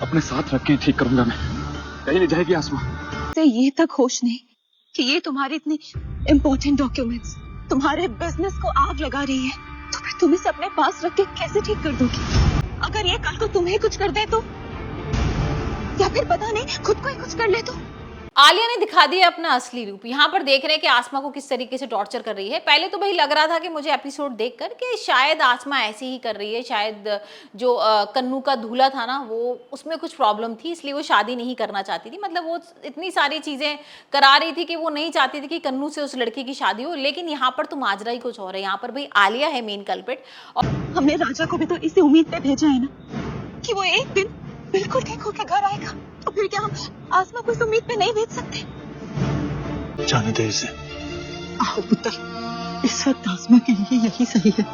अपने साथ रख के ठीक करूंगा मैं। कहीं नहीं जाएगी आसमा। से ये तक होश नहीं कि ये तुम्हारी इतनी इम्पोर्टेंट डॉक्यूमेंट्स तुम्हारे बिजनेस को आग लगा रही है, तो फिर तुम इसे अपने पास रख के कैसे ठीक कर दोगी? अगर ये कल को तुम्हें कुछ कर दे तो, या फिर पता नहीं खुद को ही कुछ कर ले तो। आलिया ने दिखा दिया अपना असली रूप। यहाँ पर देख रहे हैं कि आसमा को किस तरीके से टॉर्चर कर रही है। पहले तो भाई लग रहा था कि मुझे एपिसोड देखकर कि शायद आसमा ऐसे ही कर रही है, शायद जो कन्नू का दूल्हा था ना वो उसमें कुछ प्रॉब्लम थी, इसलिए वो शादी नहीं करना चाहती थी। मतलब वो इतनी सारी चीजें करा रही थी कि वो नहीं चाहती थी कि कन्नू से उस लड़की की शादी हो। लेकिन यहाँ पर तो माजरा ही कुछ और है। यहाँ पर भाई आलिया है मेन कल्प्रिट। और हमने राजा को भी तो इसी उम्मीद पे भेजा है ना कि वो एक दिन बिल्कुल ठीक होके घर आएगा, तो फिर क्या हम आसमा को इस उम्मीद पे नहीं भेज सकते? जाने दे इसे। आओ पुत्र, इस वक्त आसमा के लिए यही सही है।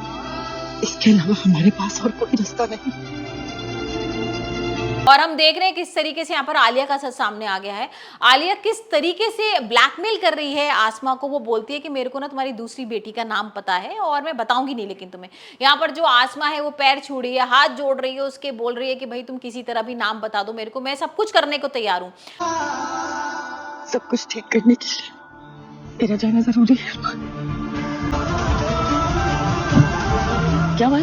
इसके अलावा हमारे पास और कोई रास्ता नहीं। और हम देख रहे हैं किस तरीके से यहाँ पर आलिया का सच सामने आ गया है। आलिया किस तरीके से ब्लैकमेल कर रही है आसमा को। वो बोलती है कि मेरे को ना तुम्हारी दूसरी बेटी का नाम पता है और मैं बताऊंगी नहीं लेकिन तुम्हें। यहाँ पर जो आसमा है वो पैर छू रही है, हाथ जोड़ रही है, उसके बोल रही है कि भाई तुम किसी तरह भी नाम बता दो मेरे को, मैं सब कुछ करने को तैयार हूँ। सब कुछ ठीक करने के लिए तेरा जाना जरूरी है। क्या हुआ?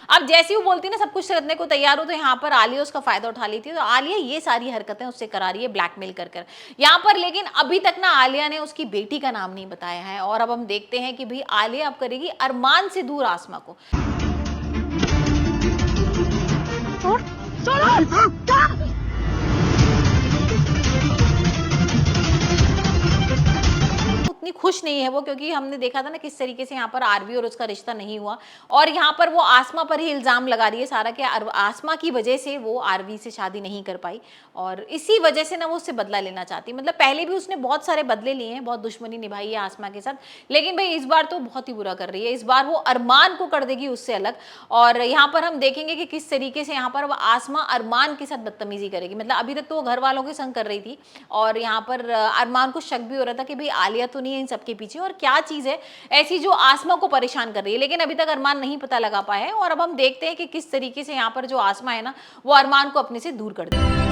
अब जैसी वो बोलती है ना सब कुछ करने को तैयार हो, तो यहाँ पर आलिया उसका फायदा उठा लेती है। तो आलिया ये सारी हरकतें उससे करा रही है ब्लैकमेल कर कर यहाँ पर। लेकिन अभी तक ना आलिया ने उसकी बेटी का नाम नहीं बताया है। और अब हम देखते हैं कि भाई आलिया अब करेगी अरमान से दूर आसमा को। उतनी खुश नहीं है वो, क्योंकि हमने देखा था ना किस तरीके से यहाँ पर आरवी और उसका रिश्ता नहीं हुआ। और यहाँ पर वो आसमा पर ही इल्जाम लगा रही है सारा कि आसमा की वजह से वो आरवी से शादी नहीं कर पाई और इसी वजह से ना वो उससे बदला लेना चाहती। मतलब पहले भी उसने बहुत सारे बदले लिए हैं, बहुत दुश्मनी निभाई है आसमा के साथ, लेकिन भाई इस बार तो बहुत ही बुरा कर रही है। इस बार वो अरमान को कर देगी उससे अलग। और यहाँ पर हम देखेंगे कि किस तरीके से यहाँ पर वो आसमा अरमान के साथ बदतमीजी करेगी। मतलब अभी तक तो वो घर वालों के संग कर रही थी और यहाँ पर अरमान को शक भी हो रहा था कि भाई आलिया तो नहीं इन सबके पीछे और क्या चीज है ऐसी जो आसमा को परेशान कर रही है। लेकिन अभी तक अरमान नहीं पता लगा पाया है। और अब हम देखते हैं कि किस तरीके से यहाँ पर जो आसमा है ना वो अरमान को अपने से दूर कर देगी।